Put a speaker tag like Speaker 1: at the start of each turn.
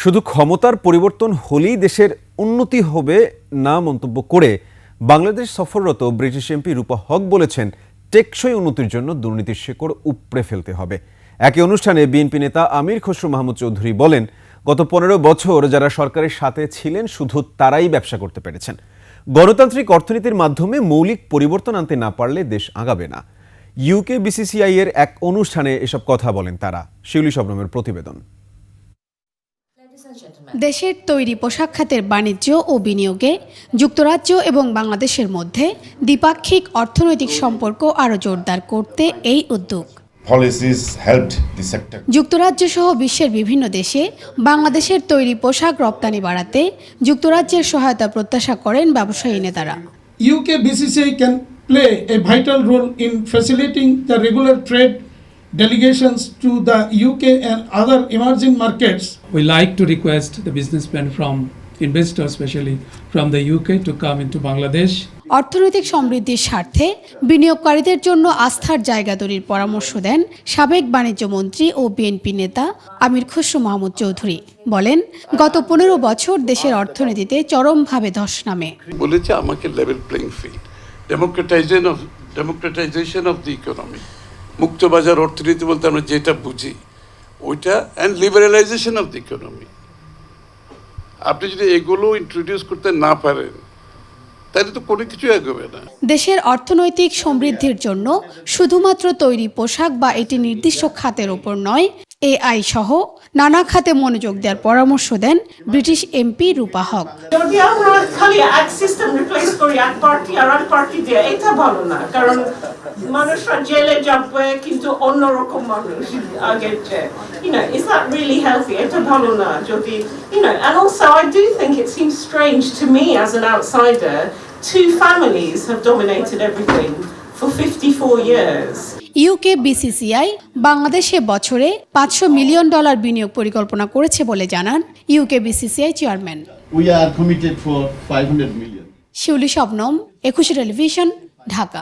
Speaker 1: শুধু ক্ষমতার পরিবর্তন হলেই দেশের উন্নতি হবে না মন্তব্য করে বাংলাদেশ সফররত ব্রিটিশ এমপি রূপা হক বলেছেন, টেকসই উন্নতির জন্য দুর্নীতির শেকড় উপড়ে ফেলতে হবে। একই অনুষ্ঠানে বিএনপি নেতা আমির খসরু মাহমুদ চৌধুরী বলেন, গত ১৫ বছর যারা সরকারের সাথে ছিলেন শুধু তারাই ব্যবসা করতে পেরেছেন। গণতান্ত্রিক অর্থনীতির মাধ্যমে মৌলিক পরিবর্তন আনতে না পারলে দেশ আগাবে না। ইউকে বিসিসিআই এর এক অনুষ্ঠানে এসব কথা বলেন তারা। শিউলি শবনমের প্রতিবেদন।
Speaker 2: দেশের তৈরি পোশাক খাতের বাণিজ্য ও বিনিয়োগে যুক্তরাজ্য এবং বাংলাদেশের মধ্যে দ্বিপাক্ষিক অর্থনৈতিক সম্পর্ক আরও জোরদার করতে এই উদ্যোগ। যুক্তরাজ্য সহ বিশ্বের বিভিন্ন দেশে বাংলাদেশের তৈরি পোশাক রপ্তানি বাড়াতে যুক্তরাজ্যের সহায়তা প্রত্যাশা করেন ব্যবসায়ী নেতারা।
Speaker 3: UK BCCI can play a vital role in facilitating the regular trade delegations to the UK and other emerging markets.
Speaker 4: We like to request the businessmen from investors, especially from the UK, to come into Bangladesh.
Speaker 2: অর্থনৈতিক সমৃদ্ধির স্বার্থে বিনিয়োগকারীদের জন্য আস্থার জায়গা তৈরির পরামর্শ দেন সাবেক বাণিজ্য মন্ত্রী ও বিএনপি নেতা আমির খসরু মাহমুদ চৌধুরী। বলেন, গত ১৫ বছর দেশের অর্থনীতিতে চরমভাবে ধস নামে।
Speaker 5: বলেছে আমাকে level playing field, democratisation of the economy, মুক্ত বাজার অর্থনীতি বলতে আমরা যেটা বুঝি ওইটা, and liberalisation of the economy. আপনি যদি এগুলো ইন্ট্রোডিউস করতে না পারেন তাহলে তো কোনো কিছু এগোবে না।
Speaker 2: দেশের অর্থনৈতিক সমৃদ্ধির জন্য শুধুমাত্র তৈরি পোশাক বা এটি নির্দিষ্ট খাতের ওপর নয়, AI সহ নানা খাতে মনোযোগ দেওয়ার পরামর্শ দেন ব্রিটিশ এমপি রূপা হক।
Speaker 6: যদি আমরা খালি এক সিস্টেম রিপ্লেস করি, এক পার্টি আর এক পার্টি দিয়ে, এটা ভালো না, কারণ মানুষরা জেলে যাবে কিন্তু অন্যরকম মানুষ আগের চেয়ে, is that really healthy? এটা ভালো না যদি, and also I do think it seems strange to me as an outsider, two families have dominated everything for 54 years.
Speaker 2: UK BCCI বাংলাদেশে বছরে $500 মিলিয়ন বিনিয়োগ পরিকল্পনা করেছে বলে জানান UK BCCI chairman.
Speaker 7: We are committed for 500 million.
Speaker 2: Shiuli Shabnam, 21 television, Dhaka.